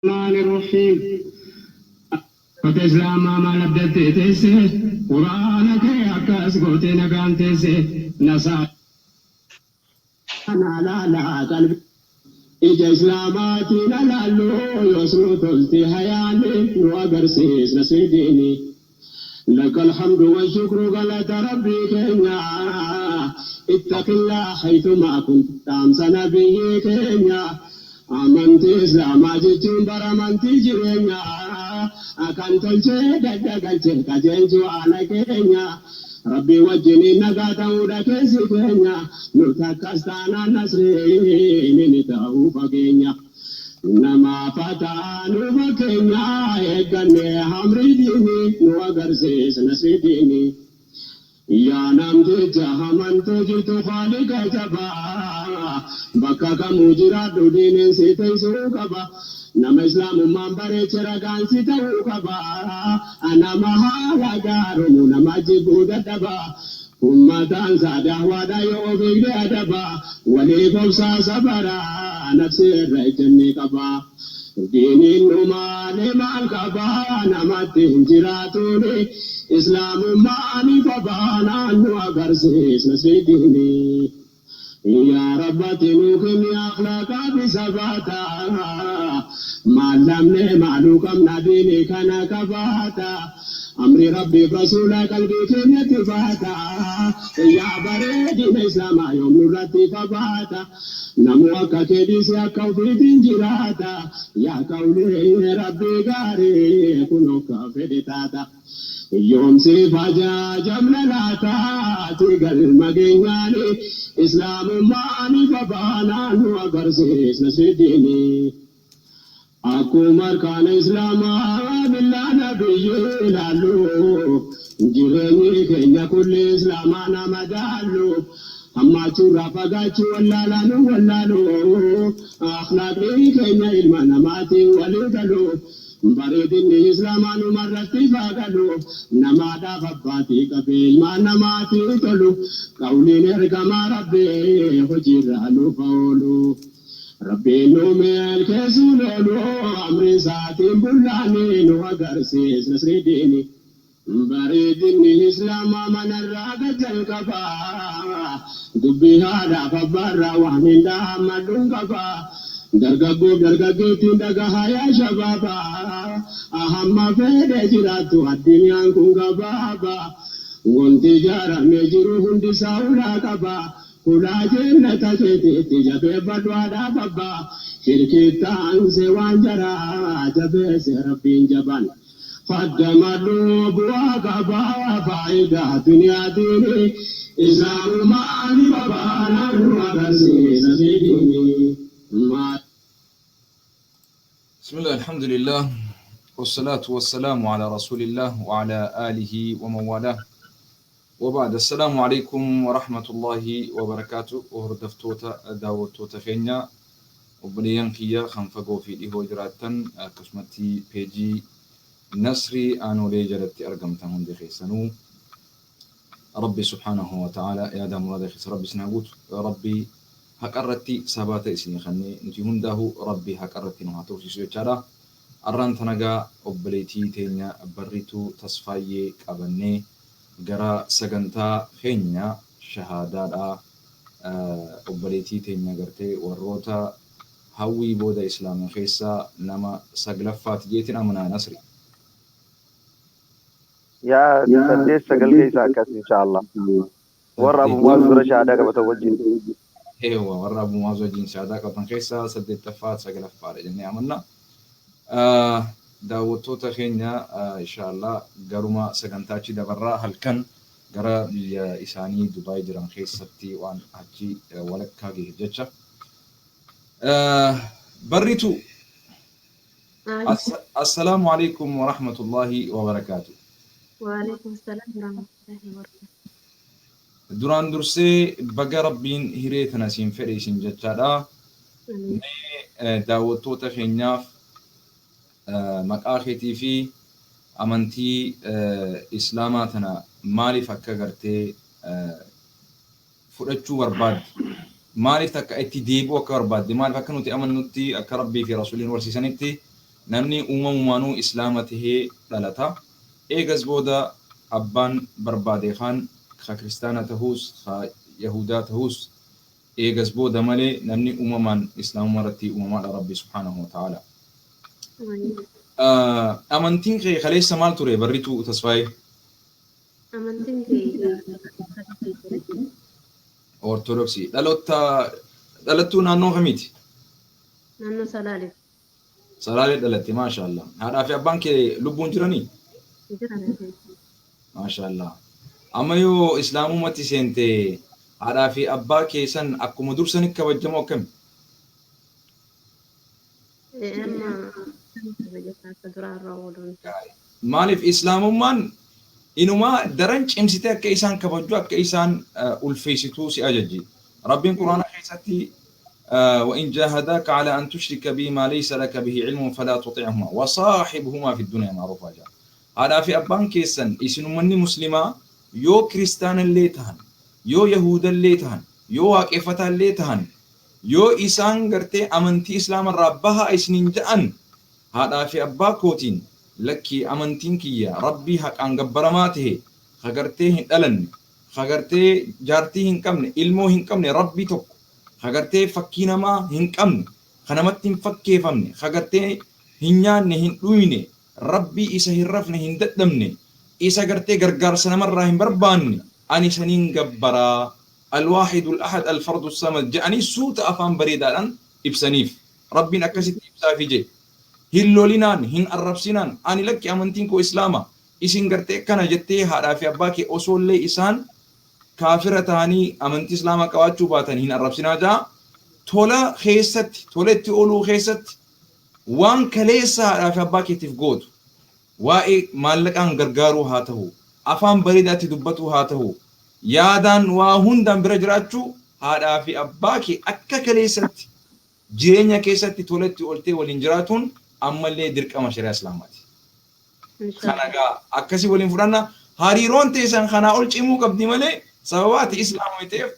الرحمن الرحيم فتسلم ما لبدت تسي قرآنك يكاس قوتنا كان تسي نسا أنا لا قلبي إجا إسلاماتي لالو يسرو تلتي حياني وقرسيس نسيديني لك الحمد والشكر قالت ربي كينيا اتق الله حيثما كنت تامس نبي كينيا amantii islaamaa jechuun bara amantii jireenyaa kan tolchee daddagalchee qajeelchu haala keenya rabbii wajjiniin nagaa ta'uudha keessi keenya nuti akkas taanaan nasriin ni ta'uu fageenya namaaf ta'anu fakkeenya eeggannee hamrii diinii nu agarsiisa nasrii diinii yaa namticha amantuu jirtu haaliqa jabaa bakka kamuu jiraadhu diineen si teessuu qaba nama islaamummaan bareeche ragaan si ta'uu qaba nama haala gaarumu nama jibbuu dadhaba ummataan saadaa waadaa yoo beekde adaba waliif obsaa sabara nafsi irra ejjennee qaba diiniin dhumaalee maal qaba namatti hin jiraatuni islaamummaan ifa baanaan nu agarsiisna si diinii يا رب تنوكم يا أخلاق بسباتا ما لمني معلوكم نبيني كان كفاتا أمري ربي برسولا قلبي كن يتفاتا يا بريد الإسلام يوم نرتي فباتا نموك كديس يا كوفي تنجراتا يا كولي ربي غاري كنوك فدتاتا يوم سيفاجا جملاتا تيغل مغيناني إسلام ماني فبانا نو أغرسيس نسيديني أكو مركان إسلام بالله نبي لالو جيرني كينيا كل إسلام أنا مدالو أما تشورا فقاتي ولا لو أخلاقي كينيا إلمانا ماتي ولدلو bareedinni islaamaan umarratti faagalu nama daafabbaati qabee ilmaan namaati tolu qawliin ergamaa rabbee hojiirra nuuf oolu rabbiin nu milkeessuu loolu amri isaatiin bullaanii nu agarsiisa sirriidhiini bareedinni islaamaa manarraa jalqabaa dubbii haadhaaf abbaarraa waan hin dhahammadhuun qabaa dargaggeettiin dhagahaa yaa shabaaba ahamma fedhe jiraattu addunyaan kun gabaaba wanti ijaaramee jiru hundi isaa ulaa qaba ulaa jannata keetiitti jabeeffadhu haadhaaf abbaa shirkittaanse waan jaraa jabeesse rabbiin jaban qaddamadhu bu'aa qabaa faayidaa duniyaatiin islaamumaan babaanaan nu agarsiisa diinii بسم الله الحمد لله والصلاة والسلام على رسول الله وعلى آله ومن والاه وبعد السلام عليكم ورحمة الله وبركاته وهردفتوتا داوتوتا خينيا وبليان كيا خنفقو في إيهو جراتن كسمتي بيجي نصري آنو ليجرتي أرقمتهم دي خيسانو ربي سبحانه وتعالى يا دام مراد خيس ربي سنعبوت ربي هكرتي سبات اسمي خني نتي هنده ربي هكرتي نهاتو في سويتشارا أران تنجا أبليتي تينيا بريتو تصفايي كابني جرا سجنتا خينيا شهادة أبليتي تينيا جرتي وروتا هوي بودا إسلام خيسا نما سجلفات جيتنا منا نصري يا سديس سجل خيسا كاس إن شاء الله ورا أبو مازور شهادة كبتوجين ايوه ورابو مازوجين شهادة كابن خيسا سديت تفات سجلفات جني عملنا daawwattoota keenya insha Allah garuma sagantachi dabarraa halkan gara biyya isaanii Dubai jiran keessatti waan achi walakkaa ga'e jecha barritu assalamu alaykum wa rahmatullahi wa barakatuh wa alaykum assalam wa rahmatullahi wa barakatuh duraan dursee baga rabbiin hireetana siin fedhe isin jechaadha daawwattoota keenyaaf maqaa keetii fi amantii islaamaa tana maaliif akka gartee fudhachuu barbaadde maaliif akka itti deebi'u akka barbaadde maaliif akka nuti amannutti akka rabbii fi rasuuliin barsiisanitti namni uumamumaanuu islaama tahee dhalata eegas booda abbaan barbaade kan ka kiristaana tahuus ka yahudaa tahuus eegas booda malee namni uumamaan islaamuma irratti uumamaadha rabbi subhaanahu wa ta'ala. Amantiin kee kaleessa maal ture barrituu tasfaayee? Amantiin kee Ortodoksii. Dhalattuu naannoo kamiiti? naannoo Salaalee Salaalee dhalatte maashaallah. Haadhaa fi abbaan kee lubbuun jiranii? jiran. Maashaallah. Amma yoo islaamumatti seente haadhaa fi abbaa keessan akkuma dursanii kabajamu akkami? Amma akka duraarraa ooluun. Maaliif islaamummaan inumaa daran cimsitee akka isaan kabaju akka isaan ulfeessituu si ajajji. Rabbiin Quraana keessatti وإن جاهداك على أن تشرك بي ما ليس لك به علم فلا تطعهما وصاحبهما في الدنيا معروفا جاء هذا في أبان كيسن إسنو مني مسلمة يو كريستان اللي تهن يو يهود اللي تهن يو واقفة اللي تهن يو إسان قرتي أمنتي إسلام ربها إسنين جأن هذا في أبا كوتين لكي أمنتين كيا ربي حق أن قبرماته خقرتيه ألن خقرتيه جارتيه هنكمن إلمو هنكمن ربي توك خغرتي فكينا ما هنكم خنمتين فكي فمني خغرتي هنيان نهن دويني ربي إسا هرفنا هنددمني إسا غرتي غرغار سنمر راهم برباني أني سنين قبرا الواحد الأحد الفرد الصمد جاني سوت أفهم بريدان إبسانيف ربي نكسيت إبسا في جي هلو لنان هن الربسنان أني لك أمنتين كو إسلاما إسين غرتي كان جتي هذا في أباكي أصول لي إسان كافرة تاني أمنتي إسلامك كواجو باتني هنا الربسنا جا تولا خيست تولت أولو خيست وان كليسا رافع باكي تفقود واي مالك أن غرغارو هاته أفهم بريداتي دبتو هاته يادان وهندان برجراتشو هذا في أباكي أكا كليست جيرينيا كيست تولت أولتي والإنجراتون أما اللي درك أما شريع إسلاماتي خاناقا أكاسي والإنفرانا هاريرون تيسان خانا أولش إمو قبدي ملي سببات إسلام ويتف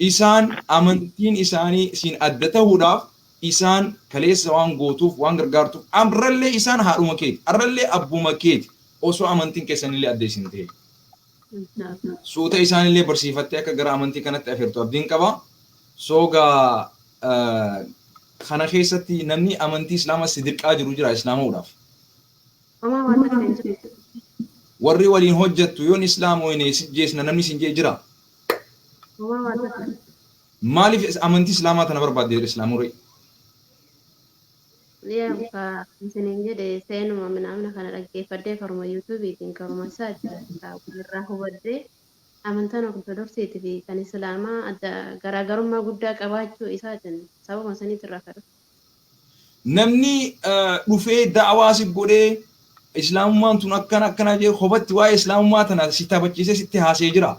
إسان أمنتين إساني سين أدته هداف إسان كليس وان غوتوف وان غرغارتوف أمر اللي إسان هارو مكيت أمر اللي أبو مكيت أوسو أمنتين كيسان اللي أديسين تهي سوتا إسان اللي برسيفتة كغر أمنتين كانت أفرتو أبدين كبا سوغا خانا خيستي نمني أمنتي إسلام سيدرك آجر وجرا إسلام هداف warri waliin hojjettu yoon islaam wayne sijjeesna namni sin jee jira maaliif amantii islaamaa tana barbaadde islaamuree yaa isiniin jedhe seenuma minamna kana dhaggeeffadhee karuma yuutuubiitiin karuma isaati irraa hubadhee amantaan ortodoksiitii fi kan islaamaa adda garaagarummaa guddaa qabaachuu isaatiin sababa saniitti irraa kadhu namni dhufee da'awaa si godhee islaamummaan tun akkana jee hobatti waa'ee islaamummaa tana si taphachiisee sitti haasee jira.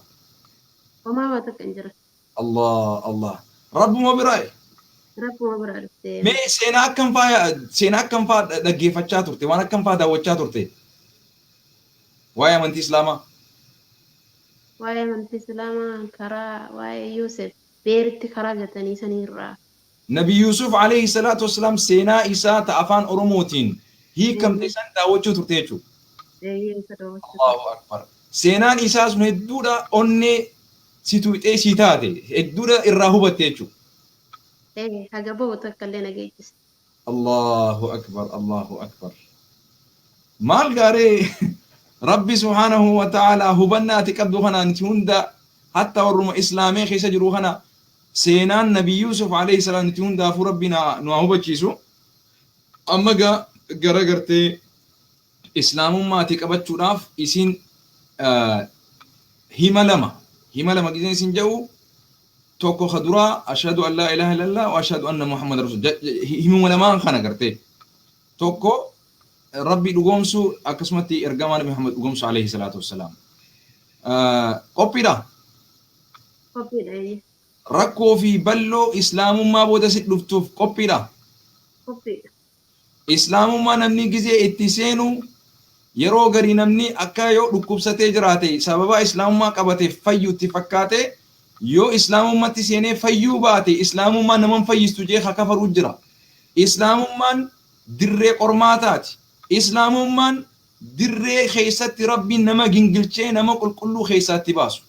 Homaa waa takka hin jira. Allah rabbuma biraa'e. Rabbuma biraa dhuftee. Mee seenaa akkam faa dhaggeeffachaa turte waan akkam faa daawwachaa turte waa'ee amantii islaamaa. Waa'ee amantii islaamaa karaa waa'ee Yuusuf beeritti karaa gatanii saniirraa. Nabi Yuusuf alayhi salaatu wassalaam seenaa isaa ta afaan Oromootiin hiikamte san daawwachuu turte jechuudha. Allahu akbar. Seenaan isaa sun hedduudha onnee si tuuxee si taate hedduudha irraa hubatte jechuudha. Haga ba'u takka illee nageechise. Allahu akbar. Maal gaaree Rabbi subhaanahu wa ta'ala hubannaati qabdu kanaan hunda hatta warruma islaamee keessa jiru kana seenaan Nabi Yuusuf alayhi salaam hundaafuu Rabbi nu hubachiisu. Amma gara gartee islaamummaati qabachuudhaaf isin hima lama giseen isin jedhu tokko khaduraa ashhadu an laa ilaaha illallah wa ashhadu anna muhammad rasul himuma lamaan kana gartee tokko rabbi dhugoomsu akkasumatti ergamaa nabi muhammad dhugoomsu alayhi salaatu wassalaam qophiidha rakkoo fi balloo islaamummaa booda si dhuftuuf qophiidha islaamummaa namni gizee itti seenu yeroo garii namni akka yoo dhukkubsatee jiraate sababa islaamummaa qabateef fayyuutti fakkaate yoo islaamummaatti seenee fayyuu baate islaamummaan naman fayyistu jee kafaruu jira islaamummaan dirree qormaataati. Islaamummaan dirree keessatti rabbiin nama gingilchee nama qulqulluu keessatti baasu.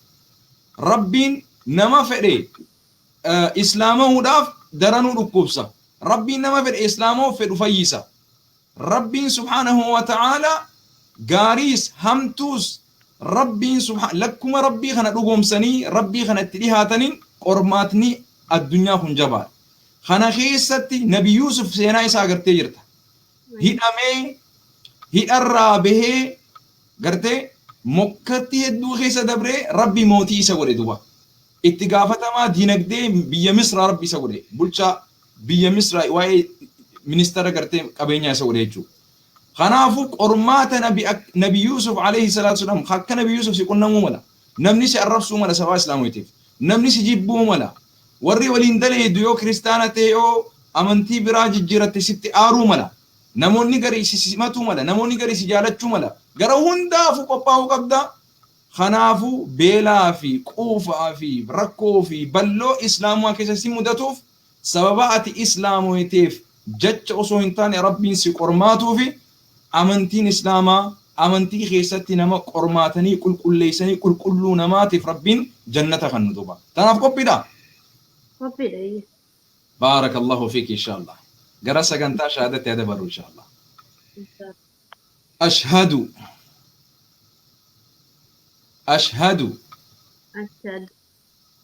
Rabbiin nama fedhe islaamahuudhaaf daranuu dhukkubsa. Rabbiin nama fedhe islaamuuf fedhu fayyisa. Rabbiin subhaanahu wa ta'ala gaariis hamtuus rabbiin lakkuma rabbii kana dhugoomsanii rabbii kana itti dhihaataniin qormaatni addunyaa kun jabaadha. Kana keessatti Nabi Yusuf seenaa isaa agartee jirta. Hidhamee hidharraa bahee gartee mokkatti hedduu keessa dabree rabbi mootii isa godhe duba. Itti gaafatamaa dinagdee biyya Misraa rabbi isa godhe. Bulchaa biyya Misraa waa'ee ministeera gartee qabeenyaa isa godhe jechuudha. Kanaafuu qormaata Nabi Yusuf alayhi salaatu wassalaam akka Nabi Yusuf si qunnamuu mala. Namni si arrabsuu mala sabaa islaamoitiif. Namni si jibbuu mala. Warri waliin daleedu yoo kiristaana ta'e yoo amantii biraa jijjiiratte sitti aaruu mala. Namoonni garii si simatuu mala. Namoonni garii si jaalachuu mala. Gara hundaafuu qophaa'uu qabda. Kanaafuu beelaa fi quufaa fi rakkoo fi balloo islaamaa keessa si mudatuuf sababa ati islaamoiteef jecha osoo hin taane rabbiin si qormaatuu fi amantiin islaamaa amantii keessatti nama qormaatanii qulqulleessanii qulqulluu namaatiif rabbiin jannata kan nu duba. Tanaaf qophiidha. Qophiidha. Baarakallahu fiik inshallah. Gara sagantaa shahaadatti adabaru inshallah. Ashhadu ashhadu Ashhadu.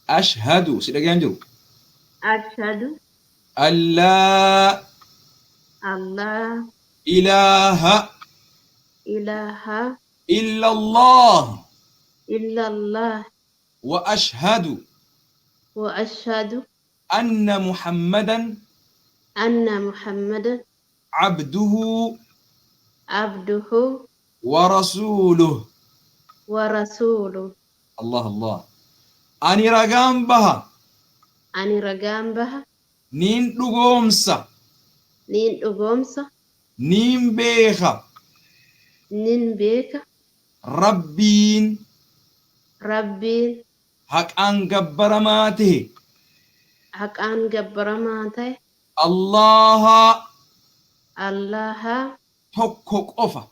ashhadu si dhagayaan jiru. Ashhadu. Allah Allah. ilaha Ilaha. illallah Illallah. wa ashhadu Wa ashhadu. anna Muhammadan Anna Muhammadan. abduhu Abduhu. wa rasuluh. Wa rasuluh. Allah Allah. Ani ragaan baha. Ani ragaan baha. Niin dhugoomsa. Niin dhugoomsa. Niin beeka. Nin beeka. Rabbiin Rabbiin haqaan gabbaramaa tahe. haqaan gabbaramaa ta'e. Allaha Allaha tokko qofa.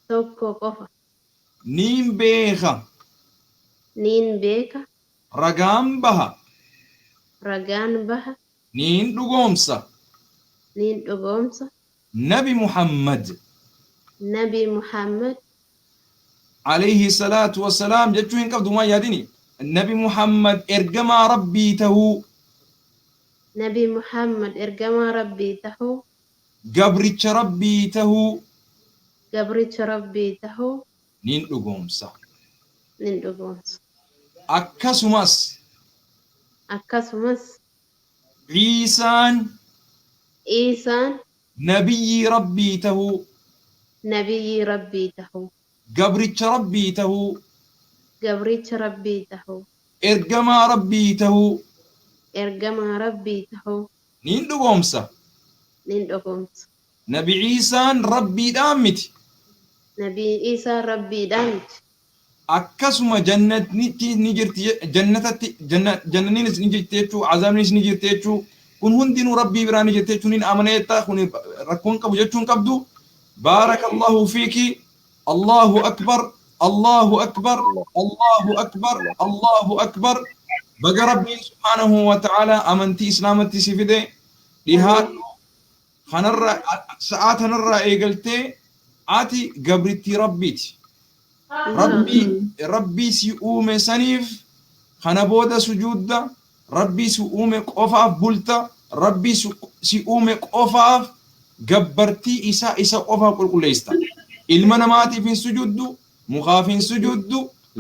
tokko qofa. Niin beeka. Niin beeka. Ragaan baha. Ragaan baha. Niin dhugoomsa. Niin dhugoomsa. Nabi Muhammad Nabi Muhammad alayhi salaatu wassalaam jechuu hin qabdu maa yaadini. Nabi Muhammad ergamaa rabbii tahuu Nabi Muhammad ergamaa rabbii tahuu gabricha rabbii tahuu gabricha rabbii tahuu niin dhugoomsa. nin dhugoomsa. Akkasumas Akkasumas Ciisaan Iisaan nabiyyi rabbii tahuu nabiyyi rabbii tahuu gabricha rabbii tahuu gabricha rabbii tahuu ergamaa rabbii tahuu ergamaa rabbii tahuu niin dhugoomsa. nin dhugoomsa. Nabi Ciisaan rabbiidhaan miti. Nabi Iisaan rabbiidhaan miti. Akkasuma jannatni ni jirti jannatatti jannaniinis ni jirti jechuu azaabnis ni jirti jechuu kun hundinuu rabbii biraa ni jirti jechuun amaneetta kun rakkoon qabu jechuun qabdu. Baarakallahu fiiki. Allahu akbar. Allahu akbar. Allahu akbar. Allahu akbar. Baga rabbiin subhaanahu wa ta'ala amantii islaamatti si fide dhihaadhu kanarra sa'aa tanarraa eegaltee ati gabrittii rabbiiti. Rabbii si uume saniif kana booda sujuudda. Rabbii si uume qofaaf bulta. Rabbii si uume qofaaf gabbartii isa qofaaf qulqulleessa. Ilma namaatiif hin sujuddu, mukaaf hin sujuddu,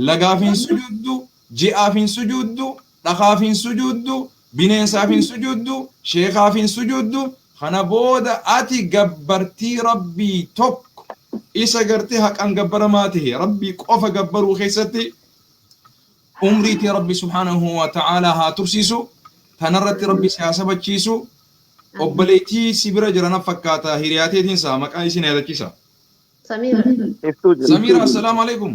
lagaaf hin sujuddu, ji'aaf hin sujuddu, dhagaaf hin sujuddu, bineensaaf hin sujuddu, sheekaaf hin sujuddu. Kana booda ati gabbartii rabbii tokko isa gartee haqaan gabbaramaa tahe rabbii qofa gabbaruu keessatti umriitii rabbi subhaanahu wa ta'ala haa tursiisu. Tanarratti rabbi si haa sabachiisu. Obboleettii si bira jirana fakkaata hiriyaateetiin isaa maqaa isin yaadachiisa. Samira. Samira assalaamu alaikum.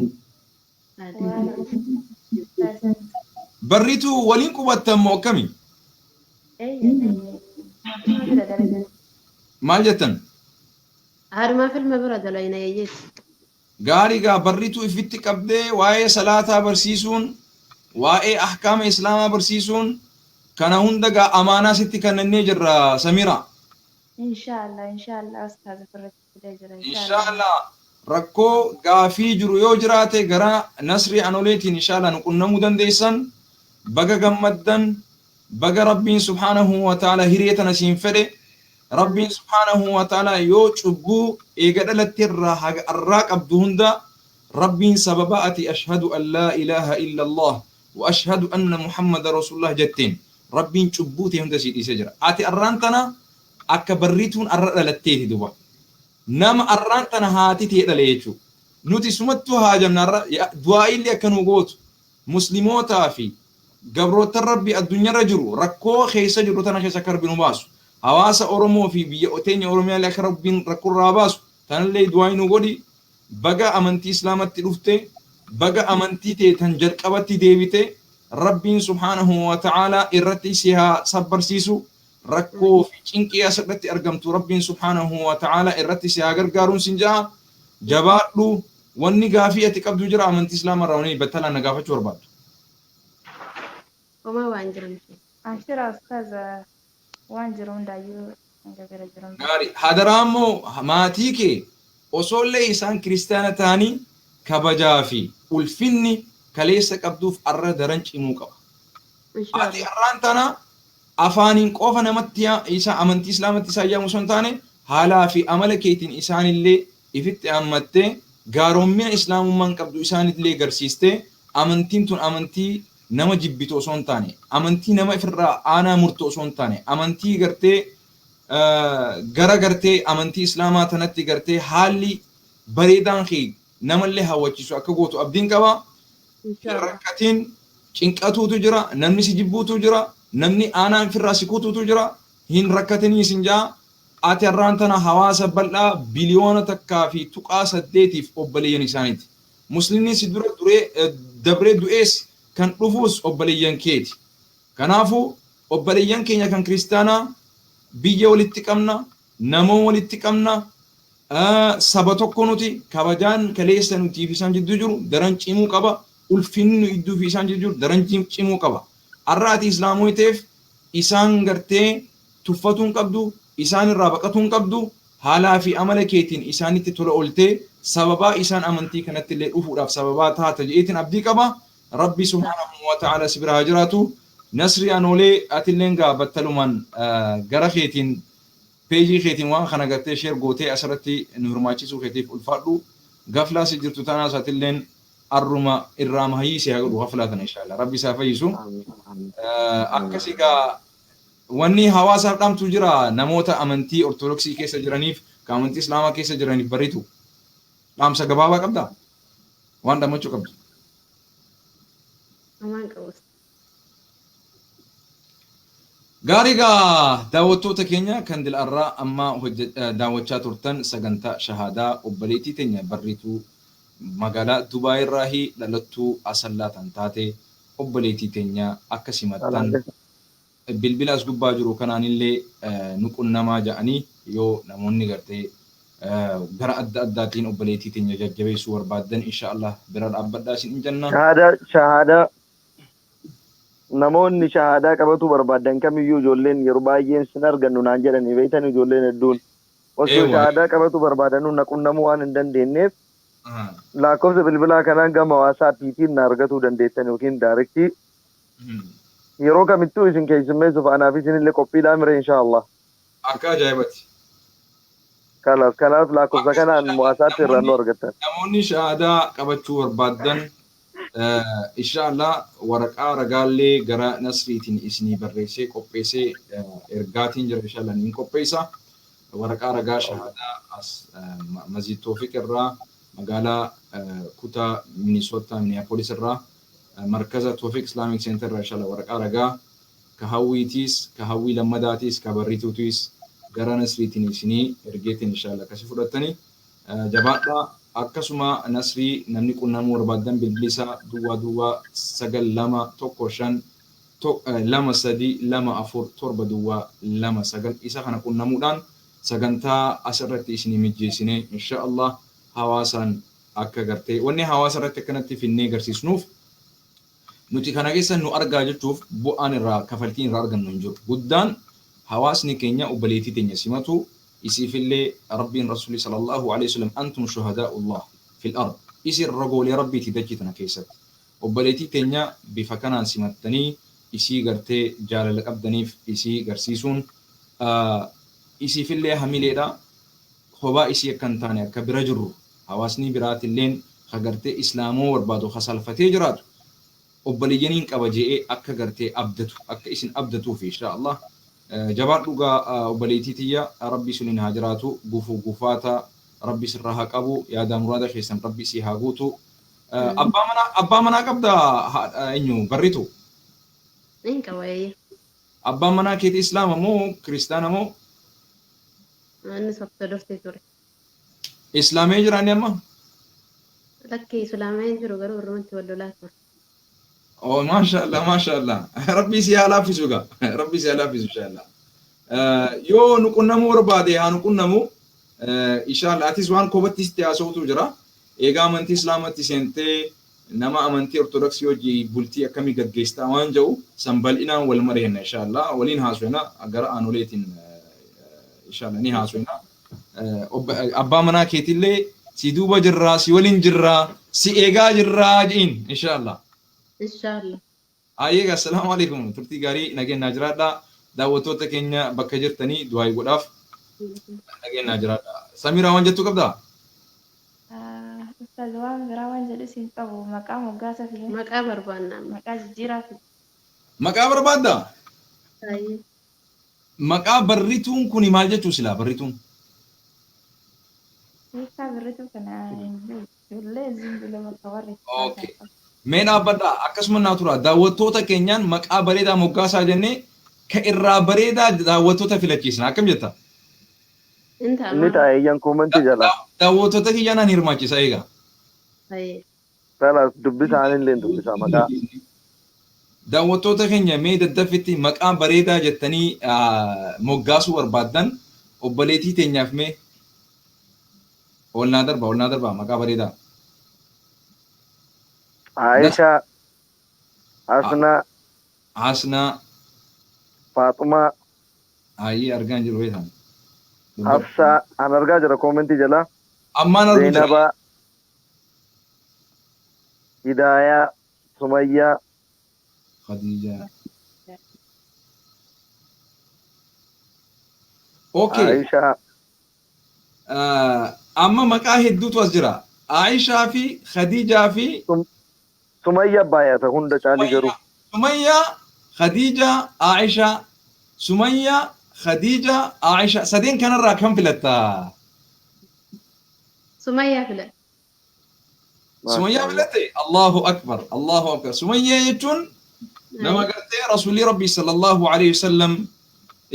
Barrituu waliin qubattan moo akkami? maal jettan هذا فيلم برا دلائنا يجيت gaariigaa barrituu ifitti qabdee waa'ee salaataa barsiisuun waa'ee ahkaama islaamaa barsiisuun kana hundagaa amaanaa sitti kannannee jirra Samira. إن شاء الله إن شاء الله أستاذ فرد تجرى إن شاء الله Inshallah rakkoo gaafii jiru yoo jiraate gara Nasrii Anoleetiin inshallah nu qunnamuu dandeessan baga gammaddan baga rabbiin subhaanahu wa ta'ala hiriyeetana siin fedhe rabbiin subhaanahu wa ta'ala yoo cubbuu eega dhalatti irraa qabdu hunda rabbiin sababa ati ashhadu an laa ilaaha illa Allah wa ashhadu anna Muhammada Rasulullah jetteen rabbiin cubbuu ta'e hunda sii dhiisee jira ati arraan tana akka barrituun arra dhalatteeti duba nama arraan tana haati ta'e dhale jechuudha nuti sumattuu haajamna du'aa'illee akka nu gootu muslimootaa fi gabroota rabbi addunyaarra jiru rakkoo keessa jiru tana keessa akka rabbi nu baasu hawaasa Oromoo fi biyya oteenya Oromiyaallee akka rabbiin rakkoorraa baasu tanallee du'aa'i nu godhi baga amantii islaamatti dhufte baga amantii ta'e tan jalqabatti deebite rabbiin subhaanahu wa ta'ala irratti si haa sabbarsiisu rakkoo fi cinqii asirratti argamtu rabbiin subhaanahu wa ta'ala irratti si haa gargaaruun sin ja'a jabaadhu wanni gaafii ati qabdu jira amantii islaamaa irraa wani battalaan na gaafachuu barbaaddu. وما وانجرم أنشر أستاذ وانجرون دايو غير جرون Gaarii hadaraammoo maatii kee osoollee isaan kiristaana ta'anii kabajaa fi ulfinni kaleessa qabduuf arra daran cimuu qaba. إن شاء Ati الله arraan tana afaaniin qofa namatti isa amantii islaamatti isaan yaamu son taane haalaa fi amala keetiin isaanillee ifitti ammattee gaaroommina islaamummaan qabdu isaanillee garsiistee amantiin tun amantii nama jibbitu osoo hin taane amantii nama ifirraa aanaa murtu osoo hin taane amantii gartee gara gartee amantii islaamaa tanatti gartee haalli bareedaan kee namallee hawwachiisu akka gootu abdiin qaba. إن شاء الله Rakkatiin cinqatuutu jira namni si jibbuutu jira namni aanaan firraa si kutuutu jira hin rakkatanii sin jaa ati arraan tana hawaasa bal'aa biliyoona takkaa fi tuqaa 8 obboleeyyan isaaniiti muslimni si dura dabree du'ees kan dhufuus obboleeyyan keeti kanaafuu obboleeyyan keenya kan kiristaanaa biyya walitti qabna namoota walitti qabna saba tokko nuti kabajaan kaleessa nuti fi isaan jidduu jiru daran cimuu qaba ulfinni idduu fi isaan jidduu jiru daran cimuu qaba arraati islaamoiteef isaan gartee tuffatuun qabdu isaan irraa baqatuun qabdu haalaa fi amala keetiin isaanitti tola oltee sababaa isaan amantii kanatti illee dhufuudhaaf sababaa taata jeetiin abdii qaba rabbi subhaanahu wa ta'ala si biraa jiraatu Nasrii Anolee atilleen gaa battalumaan gara keetiin peejii keetiin waan kana gartee sheer gootee asirratti nu hirmaachisuu keetiif ulfaadhu gaflaa si jirtu tanaas atilleen arruma irraa mahayii si haa godhu gaflaa tana inshallah rabbi isaa fayyisu akkasii gaa wanni hawaasaaf dhamtu jira namoota amantii ortodoksii keessa jiraniif ka amantii islaamaa keessa jiraniif baritu dhaamsa gabaabaa qabda waan dhammachuu qabdu. أمان قوس Gaarii gaa daawwattoota keenya kan dilarraa amma daawwachaa turtan sagantaa shahaadaa obboleettii teenya barrituu magaalaa Dubaay irraahi dhalattuu asallaa tan taate obboleettii teenya akka simattan bilbila as gubbaa jiru kanaanillee nu qunnamaa ja'anii yoo namoonni gartee gara adda addaatiin obboleettii teenya jajjabeessuu barbaaddan inshaallah bira dhaabbadhaa isin jenna. Shahaadaa namoonni shahaadaa qabatu barbaadan kamiyyuu ijoolleen yeroo baay'een sin argannu naan jedhanii beektan ijoolleen hedduun osoo shahaadaa qabatu barbaadanuu na qunnamuu waan hin dandeenyeef lakkoofsa bilbilaa kanaan gama waasaappiitiin na argatuu dandeettan yookiin daarektii yeroo kamittuu isin keessummeessuuf anaaf isinillee qophiidhaa mire inshaallah. Akka ajaa'ibati. Kanaaf lakkoofsa kanaan waasaappi irraa nu argattan. Namoonni shahaadaa qabachuu barbaadan inshallah waraqaa ragaallee gara Nasriitiin isinii barreessee qopheessee ergaatiin jira inshallah niin qopheessa waraqaa ragaa shahaadaa as Masjid Toofiq irraa magaalaa kutaa Minnesota Minneapolis irraa markaza Toofiq Islamic Center irraa inshallah waraqaa ragaa ka hawwiitiis ka hawwii lammadaatiis ka barrituutiis gara Nasriitiin isinii ergeetiin inshallah kasi fudhattanii jabaadhaa. Akkasuma Nasrii namni qunnamuu barbaadan bilbilisa duwwaa 921 2 3 2 4 7 2 2 9 isa kana qunnamuudhaan sagantaa asirratti isinii mijjeessine insha Allah hawaasan akka gartee wanni hawaasa irratti akkanatti finnee agarsiisnuuf nuti kana keessa nu argaa jechuuf bu'aan irraa kafaltiin irraa argannu hin jiru. Guddaan hawaasni keenya obboleettii teenya simatu isiifillee rabbiin rasuulli sallallahu alaihi wasallam antum shuhadaa'ullah fil ard isin ragoolee rabbiiti dachii tana keessatti obboleettii teenya bifa kanaan simattanii isii gartee jaalala qabdaniif isii garsiisuun isiifillee hamileedha hobaa isii akka hin taane akka bira jirru hawaasni biraatilleen hagartee islaamoo barbaadu hasalfatee jiraatu obboleeyyaniin qaba je'ee akka gartee abdatu akka isin abdatuuf insha Allah jabaan dhugaa obboleettii tiyya rabbi suniin haa jiraatu gufuu gufaata rabbi sirraa haa qabu yaada muraada keessan rabbi isii haa guutu abbaa manaa qabda eenyu barritu Nin qabayya. abbaan manaa keeti islaama moo kiristaana moo Innis ortodoksii ture. islaamee jiraani amma Lakkii islaameen jiru garuu ormatti wal lolaa ture. oh maashaallah rabbi si haa laaffisu gaa rabbi si haa laaffisu inshallah yoo nuqunnamuu barbaade haa nuqunnamu inshallah atis waan kobattis itti haasa'utu jira eegaa amantii islaamatti seentee nama amantii ortodoksii hojii bultii akkamii gaggeessaa waan jedhu san bal'inaan wal mari'anna inshallah waliin haasofna gara aanoleetiin inshallah ni haasofna abbaa manaa keetillee si duuba jirraa si waliin jirraa si eegaa jirraa jedhiin inshallah Inshallah. Ayyega assalamu alaikum turtii gaarii nageenyaa jiraadha daawwattoota keenya bakka jirtanii du'aa godhaaf nageenyaa jiraadha Samira waan jettu qabdaa Ustaz waan biraa waan jedhu siin qabu maqaa moggaasa fi Maqaa barbaannaa. maqaa jijjiiraa fi maqaa barbaadda Baay'ee. maqaa barrituun kuni maal jechuu silaa barrituun hiikaa birritu kana ijoollee zimbile bakka warri Okay. Mee dhaabbadha akkasuma naa tura daawwattoota keenyaan maqaa bareedaa moggaasaa jennee ka irraa bareedaa daawwattoota filachiisna akkam jetta Inta Inni amma. taa'eeyyan koomantii jala. daawwattoota kiyyaanaan hirmaachisa eegaa Baay'ee. Salas dubbisaan illee dubbisaa maqaa. daawwattoota keenya mee daddaffitti maqaa bareedaa jettanii moggaasuu barbaaddan obboleettii teenyaaf mee ol naa darba maqaa bareedaa Aisha, Asna, Hasnaa Faaxumaa, ayyee argaan jiru beekan Hafsaa, an argaa jira koomantii jala. ammaan argu jira Zainabaa, Hidaayaa, Sumayyaa, Khadija okay Aishaa, amma maqaa hedduutu as jira Aishaa fi Khadijaa fi Sumayyaa baay'ata hunda caalii garuu. Sumayya Khadija Aisha Sumayya Khadija Aisha sadeen kanarraa kan filatta Sumayyaa filadha. Sumayya filatte Allahu akbar Sumayya jechuun nama gartee rasuulli rabbii sallallahu alaihi wasallam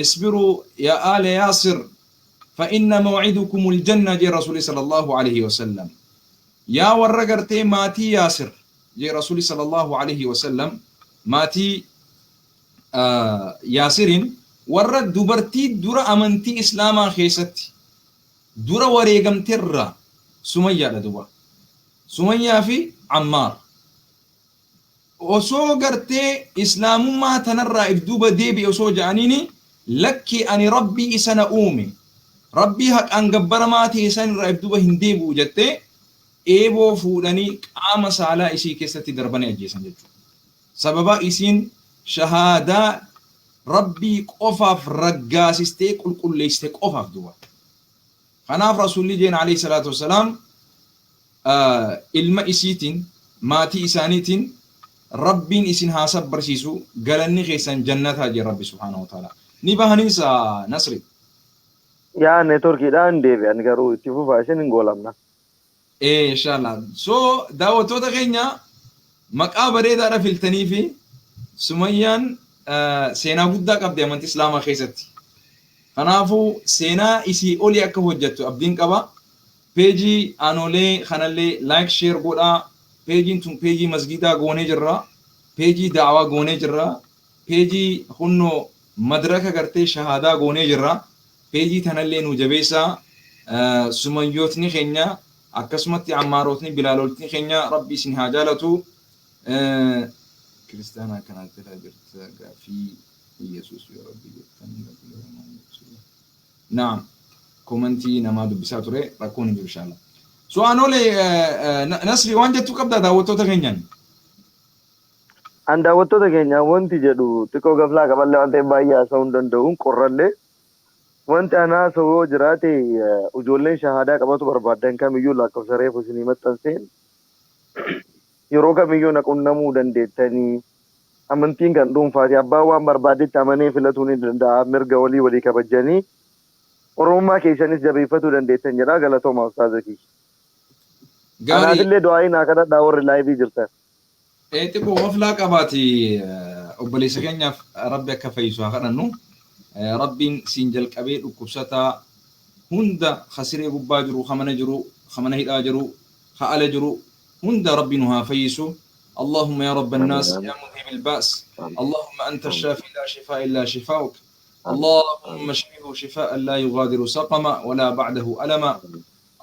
isbiru ya ala yasir fa inna maw'idukum aljanna ji rasuulli sallallahu alaihi wasallam ya warra gartee maatii yaasir جي رسول صلى الله عليه وسلم ماتي ياسرين ورد دبرتي درا أمنتي إسلاما خيستي درا وريقم ترى سمية لدوا سمية في عمار وسو قرتي إسلام ما تنرى إفدوبة ديبي وسو جانيني لكي أني ربي إسانا أومي ربي هك أنقبر ماتي إسانا إفدوبة هنديبو جتي eeboo fuudhanii qaama saalaa isii keessatti darbanii ajjeesan jechuudha. Sababa isiin shahaadaa rabbii qofaaf raggaasistee qulqulleessite qofaaf duba. Kanaaf rasuulli jeen alayhi salaatu wassalaam ilma isiitiin maatii isaaniitiin rabbiin isin haa sabbarsiisu galanni keessan jannataa jee rabbi subhaanahu wa ta'ala. Ni bahaniinsa Nasri. Yaa neetworkiidhaan deebi'an garuu itti fufaa isin hin goolamna. Inshallah. So daawwattoota keenya maqaa bareedaadha filtanii fi Sumayyaan seenaa guddaa qabdi amantii Islaamaa keessatti. Kanaafuu seenaa isii olii akka hojjettu abdiin qaba. Peejii aanolee kanallee like share godhaa. Peejiin tun peejii masgiidaa goonee jirra. Peejii daawaa goonee jirra. Peejii hunnoo madraka gartee shahaadaa goonee jirra. بيجي تنلين وجبيسا سميوتني خينيا أكسمتي عماروتني بلالوتني خينيا ربي سنها جالتو كريستيانا كانت تلاجرت في يسوع يا ربي نعم كومنتي نمادو بساتوري راكون إن شاء الله سؤالو لي نسري وانجا تكبدا داوتو تغنيان An daawwattoota keenya wanti jedhu xiqqoo gaflaa qaballee waan ta'eef baay'ee haasa'uu hin danda'uun qorrallee wanti an haasa'u jiraate ijoolleen shahaadaa qabatu barbaadan kamiyyuu lakkoofsa reefu isinii maxxanseen yeroo kamiyyuu naqunnamuu dandeettanii amantiin kan dhuunfaati abbaan waan barbaadetti amanee filatuu ni danda'a mirga walii kabajanii oromummaa keessanis jabeeffatuu dandeettan jedha galatooma ustaaza kiyya. Kanaafillee du'aayin haa kadhadhaa warri laayivii jirtan. Xiqqoo gaflaa qabaati obboleessa keenyaaf rabbi akka fayyisu haa kadhannu. Rabbiin siin jalqabee dhukkubsataa hunda khasiree gubbaa jiru, khamana hidhaa jiru, ala jiru hunda rabbi nu haa fayyisu. اللهم يا رب الناس يا مذهب البأس اللهم أنت الشافي لا شفاء إلا شفاؤك اللهم اشفه شفاء لا يغادر سقما ولا بعده ألما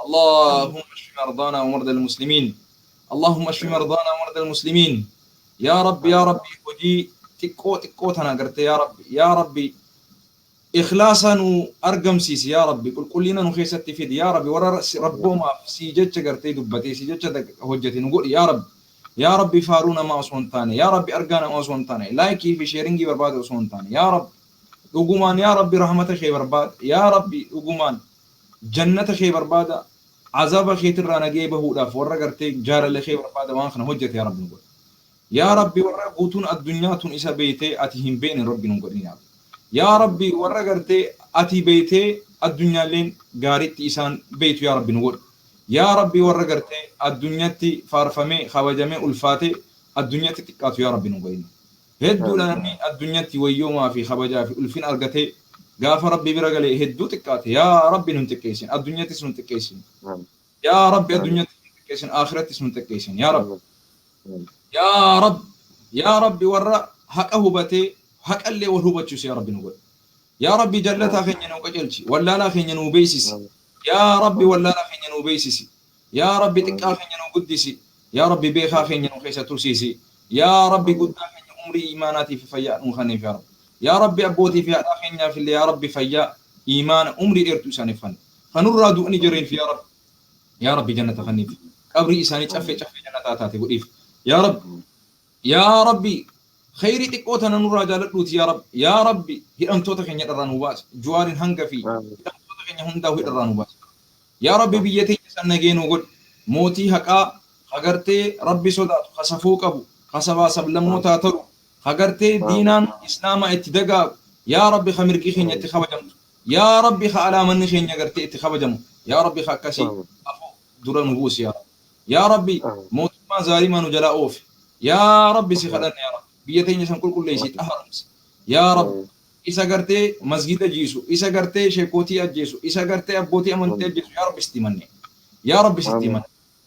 اللهم اشف مرضانا ومرضى المسلمين اللهم اشف مرضانا ومرضى المسلمين يا رب ودي تكو تناقرت يا ربي إخلاصا أرقم سيسي يا ربي كل لنا نخيست فيد يا ربي ورا ربما سيجتش قرتي دبتي سيجتش هجتي نقول يا ربي فارونا ما أصونتاني يا ربي أرقانا ما أصونتاني لايكي في شيرنجي برباد أصونتاني يا رب وقمان يا ربي رحمتك خي برباد يا ربي وقمان جنتك خي برباد عذاب خي ترى نجيبه ولا فورا قرتي جار اللي خي برباد ما خنا هجتي يا رب نقول يا ربي ورا قوتون الدنيا تون إسا بيتي أتيهم بين ربي نقول يا ربي ورا قرتي أتي بيتي الدنيا لين قارت إسان بيت يا ربي نقول يا ربي ورا قرتي الدنيا تي فارفمي خوجمي ألفاتي الدنيا تكاتو يا ربي نقول هدو لني الدنيا تي ويوما في خبجا في ألفين أرقتي قاف ربي برجلي هدو تكاتي يا ربي ننتكيسين الدنيا تسمن تكيسين يا ربي الدنيا تكيسين آخرة تسمن تكيسين يا رب يا ربي ورا حق أهوبتي حق اللي وهوبتشوس يا ربي نقول يا ربي جلتها خيني نوكجلشي ولا لا خيني نوبيسيسي يا ربي ولا لا خيني نوبيسيسي يا ربي تكا خيني نوقدسي يا ربي بيخا خيني نوخيسة ترسيسي يا ربي قد خيني عمري إيماناتي في فياء نوخني في رب يا ربي أبوتي في خيني في اللي يا ربي فياء إيمان عمري إرتو ساني فن خنور دوءني جرين في يا ربي جنة خنيف قبري إساني تشفي جنة آتاتي قريف يا ربي خيري تقوتنا نور جالت يا ربي هي أمتوتك إن يدران وباس جوار هنگا في أمتوتك إن هندا هو يدران وباس يا ربي بيتي سنجين وقول موتي حقا خغرتي ربي صدات خسفوك أبو خسبا سبلمو تاترو خغرتي دينان إسلام اتدقا يا ربي خمركي خين يتخبجم يا ربي خالا من خين يغرتي اتخبجم يا ربي خكسي أفو دران وبوس يا ربي موت ما زاري ما نجلا أوف يا ربي سيخدن يا رب بيتين يسان كل ليسيت أهرمس يا رب إسا قرتي مسجد جيسو إسا قرتي شيكوتي أجيسو إسا قرتي أبوتي أمنتي أجيسو يا رب استيمني يا رب استيمني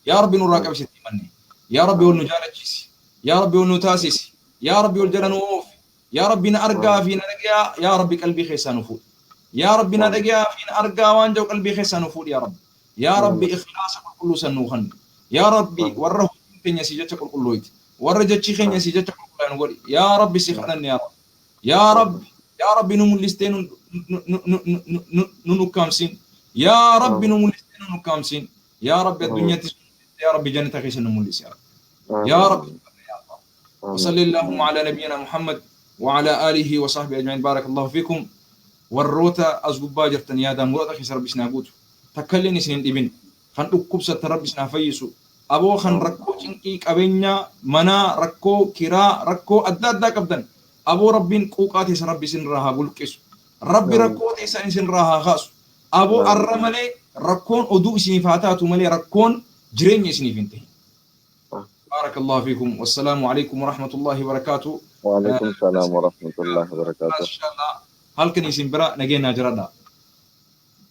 يا رب نراكب استيمني يا رب والنجالة جيسي يا رب والنتاسيسي يا رب والجلن ووف يا رب نأرقى فينا نقيا يا رب قلبي خيسا نفول يا رب نأرقى فينا أرقى وانجو قلبي خيسا نفول يا رب إخلاصك كل سنوخن يا ربي وره فين يسيجتك كل ورجتشي خين يسيجتك كل يا رب سيخدن يا رب نملستين نكامسين يا رب نملستين نكامسين يا رب الدنيا يا رب جنة خيس نملس يا رب وصلى اللهم على نبينا محمد وعلى آله وصحبه أجمعين بارك الله فيكم والروتا أزقب باجرتن يا دام روتا خيس ربي سناقوت تكلني سنين ابن خان أكبسة ربي سنافيسو أبو خان ركو تنكيك أبنيا منا ركو كرا ركو أداد قبدن أبو ربين قوقاتي ربي سن راها قلقس ربي ركوتي سن راها خاص أبو الرملي ركون أدو سنفاتاتو ملي ركون جريني سنفنته بارك الله فيكم والسلام عليكم ورحمة الله وبركاته وعليكم السلام ورحمة الله وبركاته إن شاء الله هل كان يسنبرا نجينا جردا